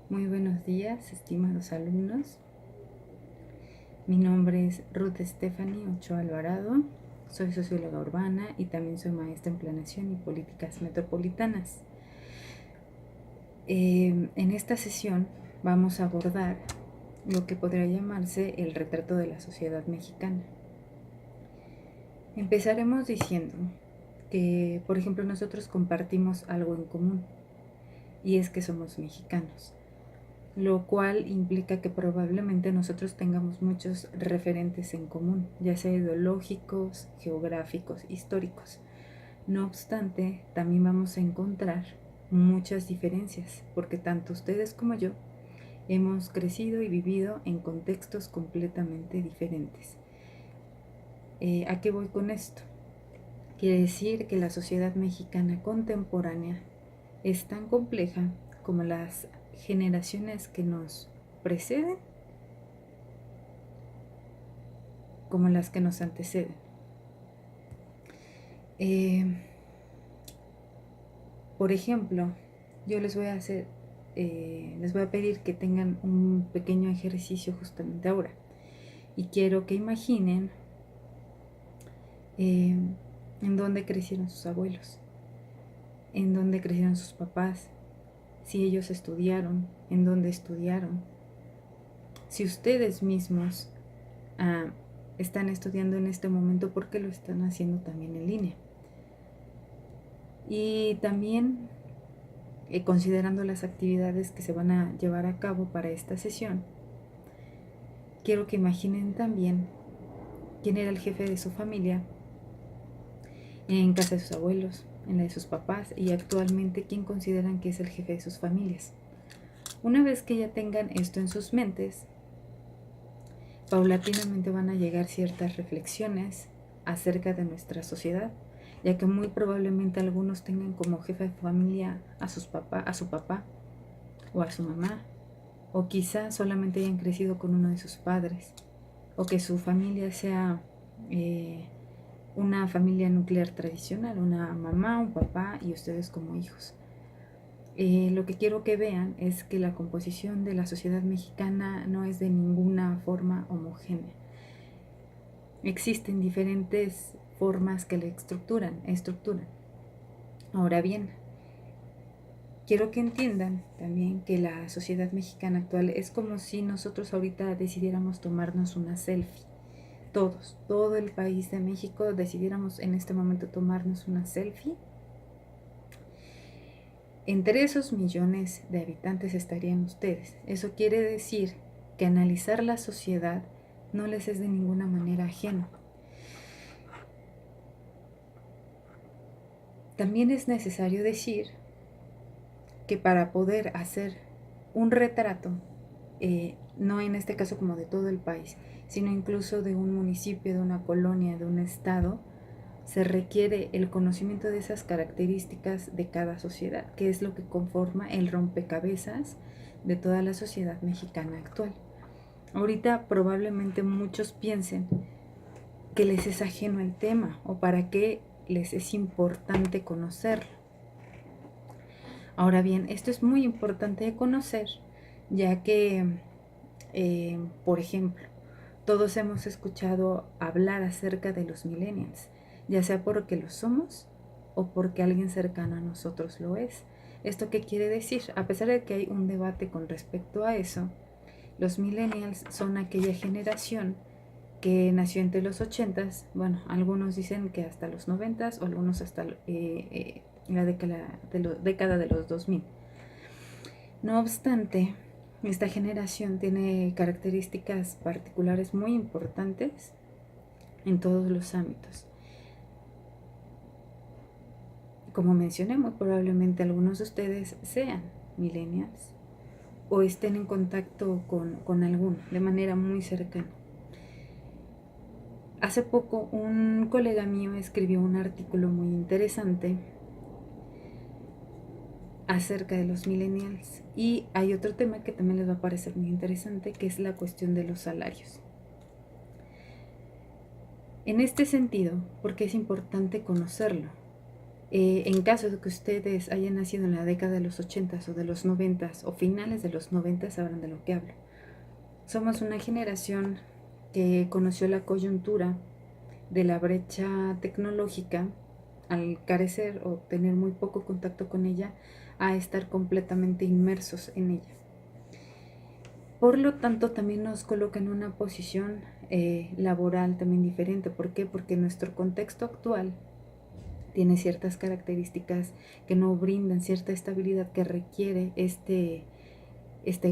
Muy buenos días, estimados alumnos. Mi nombre es Ruth Stephanie Ochoa Alvarado. Soy socióloga urbana y también soy maestra en planeación y políticas metropolitanas. En esta sesión vamos a abordar lo que podría llamarse el retrato de la sociedad mexicana. Empezaremos diciendo que, por ejemplo, nosotros compartimos algo en común, y es que somos mexicanos, lo cual implica que probablemente nosotros tengamos muchos referentes en común, ya sea ideológicos, geográficos, históricos. No obstante, también vamos a encontrar muchas diferencias, porque tanto ustedes como yo hemos crecido y vivido en contextos completamente diferentes. ¿A qué voy con esto? Quiere decir que la sociedad mexicana contemporánea es tan compleja como las generaciones que nos preceden, como las que nos anteceden. Por ejemplo, yo les voy a pedir que tengan un pequeño ejercicio justamente ahora. Y quiero que imaginen en dónde crecieron sus abuelos, en dónde crecieron sus papás, si ellos estudiaron, en dónde estudiaron, si ustedes mismos están estudiando en este momento, ¿por qué lo están haciendo también en línea? Y también considerando las actividades que se van a llevar a cabo para esta sesión, quiero que imaginen también quién era el jefe de su familia en casa de sus abuelos, en la de sus papás, y actualmente quién consideran que es el jefe de sus familias. Una vez que ya tengan esto en sus mentes, paulatinamente van a llegar ciertas reflexiones acerca de nuestra sociedad, ya que muy probablemente algunos tengan como jefe de familia a su papá o a su mamá, o quizá solamente hayan crecido con uno de sus padres, o que su familia sea una familia nuclear tradicional, una mamá, un papá y ustedes como hijos. Lo que quiero que vean es que la composición de la sociedad mexicana no es de ninguna forma homogénea. Existen diferentes formas que la estructuran. Ahora bien, quiero que entiendan también que la sociedad mexicana actual es como si nosotros ahorita decidiéramos tomarnos una selfie. Todo el país de México decidiéramos en este momento tomarnos una selfie. Entre esos millones de habitantes estarían ustedes. Eso quiere decir que analizar la sociedad no les es de ninguna manera ajeno. También es necesario decir que para poder hacer un retrato, no en este caso como de todo el país, sino incluso de un municipio, de una colonia, de un estado, se requiere el conocimiento de esas características de cada sociedad, que es lo que conforma el rompecabezas de toda la sociedad mexicana actual. Ahorita probablemente muchos piensen que les es ajeno el tema o para qué les es importante conocerlo. Ahora bien, esto es muy importante de conocer, ya que, por ejemplo, todos hemos escuchado hablar acerca de los millennials, ya sea porque lo somos o porque alguien cercano a nosotros lo es. ¿Esto qué quiere decir? A pesar de que hay un debate con respecto a eso, los millennials son aquella generación que nació entre los 80s, bueno, algunos dicen que hasta los 90s o algunos hasta la década de los 2000. No obstante, esta generación tiene características particulares muy importantes en todos los ámbitos. Como mencioné, muy probablemente algunos de ustedes sean millennials o estén en contacto con alguno de manera muy cercana. Hace poco un colega mío escribió un artículo muy interesante acerca de los millennials, y hay otro tema que también les va a parecer muy interesante, que es la cuestión de los salarios. En este sentido, ¿por qué es importante conocerlo? En caso de que ustedes hayan nacido en la década de los 80s o de los 90s o finales de los 90s, sabrán de lo que hablo. Somos una generación que conoció la coyuntura de la brecha tecnológica al carecer o tener muy poco contacto con ella a estar completamente inmersos en ella. Por lo tanto, también nos coloca en una posición laboral también diferente. ¿Por qué? Porque nuestro contexto actual tiene ciertas características que no brindan cierta estabilidad que requiere este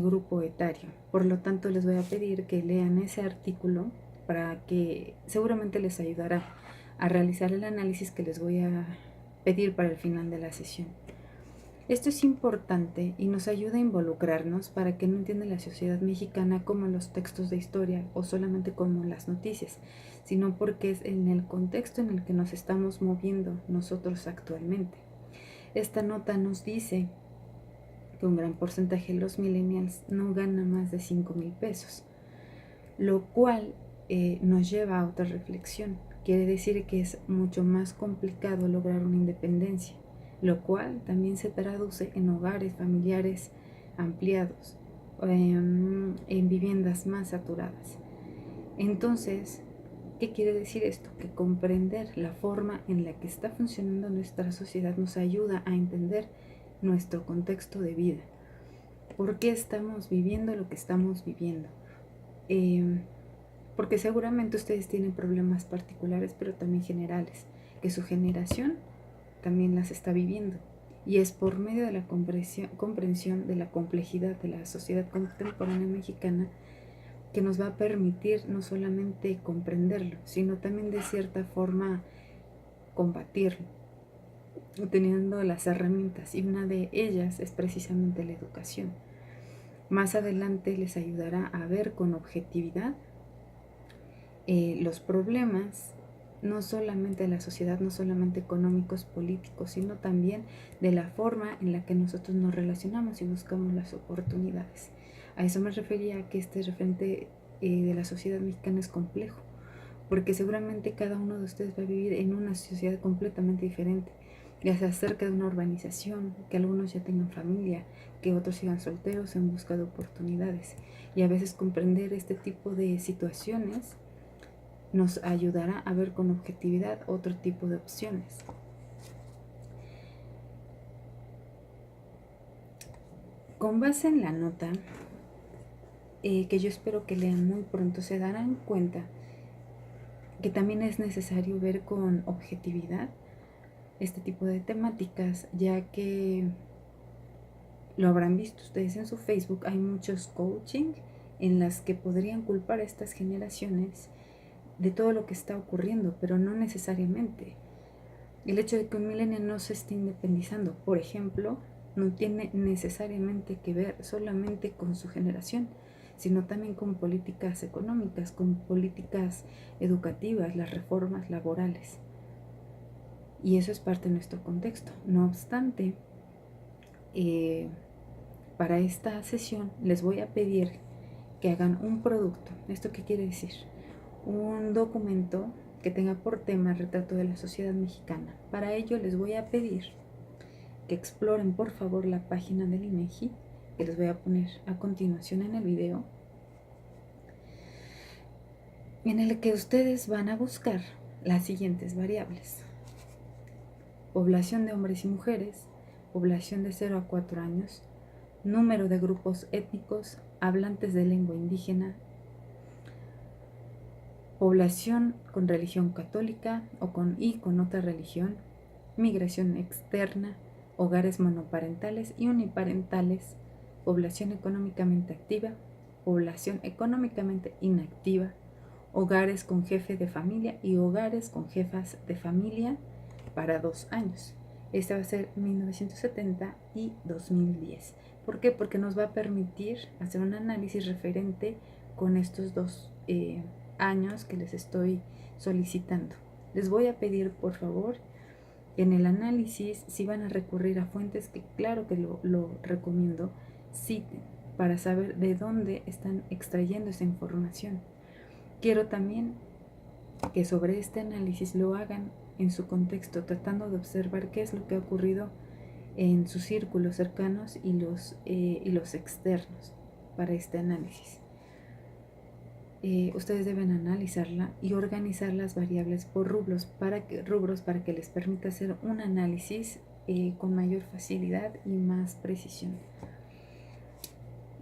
grupo etario. Por lo tanto, les voy a pedir que lean ese artículo para que seguramente les ayudará a realizar el análisis que les voy a pedir para el final de la sesión. Esto es importante y nos ayuda a involucrarnos para que no entienda la sociedad mexicana como los textos de historia o solamente como las noticias, sino porque es en el contexto en el que nos estamos moviendo nosotros actualmente. Esta nota nos dice que un gran porcentaje de los millennials no gana más de 5,000 pesos, lo cual nos lleva a otra reflexión. Quiere decir que es mucho más complicado lograr una independencia, lo cual también se traduce en hogares familiares ampliados, en viviendas más saturadas. Entonces, ¿qué quiere decir esto? Que comprender la forma en la que está funcionando nuestra sociedad nos ayuda a entender nuestro contexto de vida. ¿Por qué estamos viviendo lo que estamos viviendo? Porque seguramente ustedes tienen problemas particulares, pero también generales, que su generación también las está viviendo. Y es por medio de la comprensión de la complejidad de la sociedad contemporánea mexicana que nos va a permitir no solamente comprenderlo, sino también de cierta forma combatirlo, teniendo las herramientas, y una de ellas es precisamente la educación. Más adelante les ayudará a ver con objetividad los problemas, no solamente de la sociedad, no solamente económicos, políticos, sino también de la forma en la que nosotros nos relacionamos y buscamos las oportunidades. A eso me refería, que este referente de la sociedad mexicana es complejo, porque seguramente cada uno de ustedes va a vivir en una sociedad completamente diferente, ya sea cerca de una urbanización, que algunos ya tengan familia, que otros sigan solteros en busca de oportunidades. Y a veces comprender este tipo de situaciones nos ayudará a ver con objetividad otro tipo de opciones. Con base en la nota, que yo espero que lean muy pronto, se darán cuenta que también es necesario ver con objetividad este tipo de temáticas, ya que lo habrán visto ustedes en su Facebook, hay muchos coaching en las que podrían culpar a estas generaciones de todo lo que está ocurriendo, pero no necesariamente. El hecho de que un millennial no se esté independizando, por ejemplo, no tiene necesariamente que ver solamente con su generación, sino también con políticas económicas, con políticas educativas, las reformas laborales. Y eso es parte de nuestro contexto. No obstante, para esta sesión les voy a pedir que hagan un producto. ¿Esto qué quiere decir? Un documento que tenga por tema el retrato de la sociedad mexicana. Para ello les voy a pedir que exploren por favor la página del INEGI, que les voy a poner a continuación en el video, en el que ustedes van a buscar las siguientes variables: población de hombres y mujeres, población de 0 a 4 años, número de grupos étnicos, hablantes de lengua indígena, población con religión católica o con otra religión, migración externa, hogares monoparentales y uniparentales, población económicamente activa, población económicamente inactiva, hogares con jefe de familia y hogares con jefas de familia para 2 años. Este va a ser 1970 y 2010. ¿Por qué? Porque nos va a permitir hacer un análisis referente con estos dos años que les estoy solicitando. Les voy a pedir, por favor, en el análisis, si van a recurrir a fuentes, que claro que lo recomiendo, citen para saber de dónde están extrayendo esa información. Quiero también que sobre este análisis lo hagan en su contexto, tratando de observar qué es lo que ha ocurrido en sus círculos cercanos y los externos para este análisis. Ustedes deben analizarla y organizar las variables por rubros para que les permita hacer un análisis con mayor facilidad y más precisión.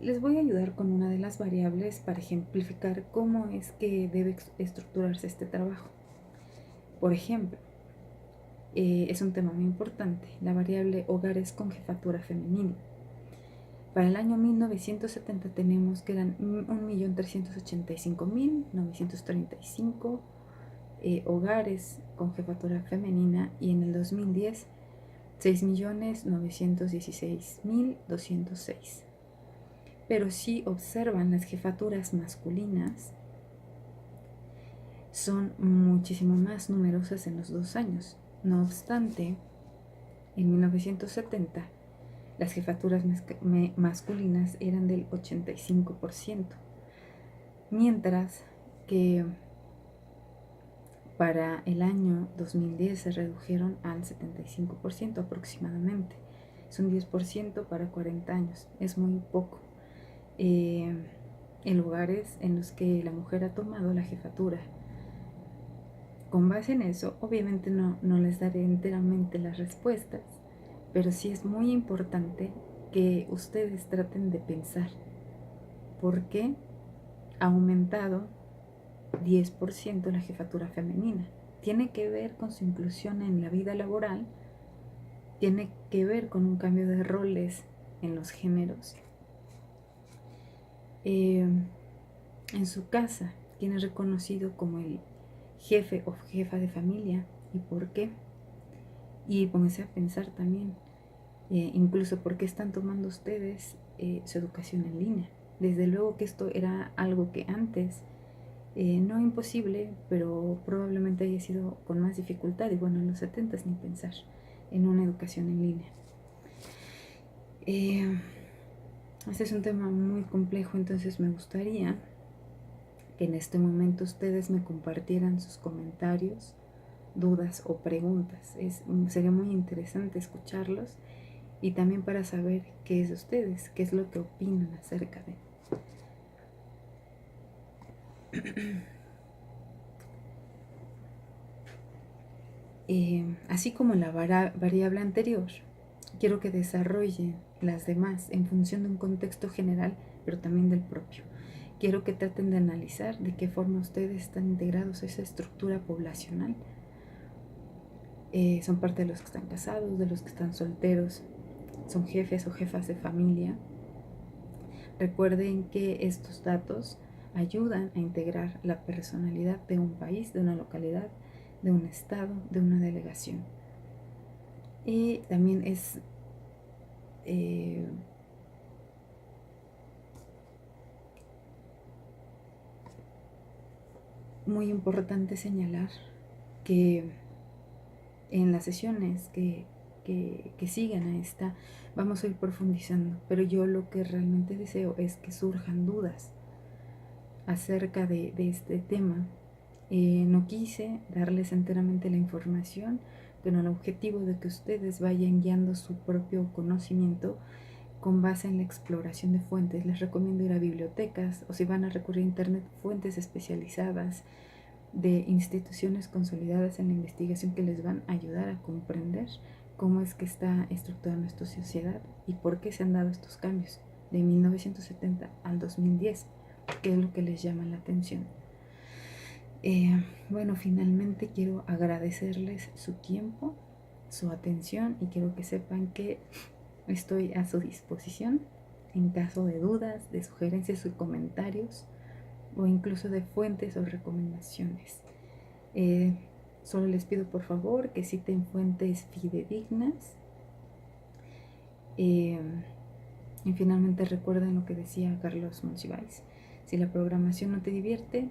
Les voy a ayudar con una de las variables para ejemplificar cómo es que debe estructurarse este trabajo. Por ejemplo, es un tema muy importante, la variable hogares con jefatura femenina. Para el año 1970 tenemos que eran 1.385.935 hogares con jefatura femenina, y en el 2010 6.916.206. Pero si observan las jefaturas masculinas, son muchísimo más numerosas en los 2 años. No obstante, en 1970 las jefaturas masculinas eran del 85%, mientras que para el año 2010 se redujeron al 75% aproximadamente. Es un 10% para 40 años, es muy poco. En lugares en los que la mujer ha tomado la jefatura. Con base en eso, obviamente no les daré enteramente las respuestas, pero sí es muy importante que ustedes traten de pensar por qué ha aumentado 10% la jefatura femenina. Tiene que ver con su inclusión en la vida laboral, tiene que ver con un cambio de roles en los géneros. En su casa, ¿quién es reconocido como el jefe o jefa de familia y por qué? Y pónganse a pensar también, incluso por qué están tomando ustedes su educación en línea. Desde luego que esto era algo que antes, no imposible, pero probablemente haya sido con más dificultad, y bueno, en los 70s ni pensar en una educación en línea. Este es un tema muy complejo, entonces me gustaría que en este momento ustedes me compartieran sus comentarios, dudas o preguntas. Sería muy interesante escucharlos, y también para saber qué es de ustedes, qué es lo que opinan acerca de. Así como la variable anterior, quiero que desarrollen las demás en función de un contexto general, pero también del propio. Quiero que traten de analizar de qué forma ustedes están integrados a esa estructura poblacional. Son parte de los que están casados, de los que están solteros, son jefes o jefas de familia. Recuerden que estos datos ayudan a integrar la personalidad de un país, de una localidad, de un estado, de una delegación. Y también es muy importante señalar que en las sesiones que sigan a esta vamos a ir profundizando, pero yo lo que realmente deseo es que surjan dudas acerca de este tema. No quise darles enteramente la información con el objetivo de que ustedes vayan guiando su propio conocimiento con base en la exploración de fuentes. Les recomiendo ir a bibliotecas, o si van a recurrir a internet, fuentes especializadas de instituciones consolidadas en la investigación que les van a ayudar a comprender cómo es que está estructurada nuestra sociedad y por qué se han dado estos cambios de 1970 al 2010, que es lo que les llama la atención. Bueno, finalmente quiero agradecerles su tiempo, su atención, y quiero que sepan que estoy a su disposición en caso de dudas, de sugerencias y comentarios, o incluso de fuentes o recomendaciones. Solo les pido por favor que citen fuentes fidedignas. Y finalmente recuerden lo que decía Carlos Monsiváis: si la programación no te divierte,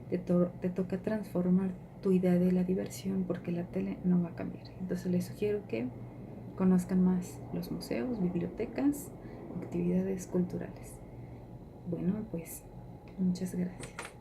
te toca transformar tu idea de la diversión, porque la tele no va a cambiar. Entonces les sugiero que conozcan más los museos, bibliotecas, actividades culturales. Bueno, pues muchas gracias.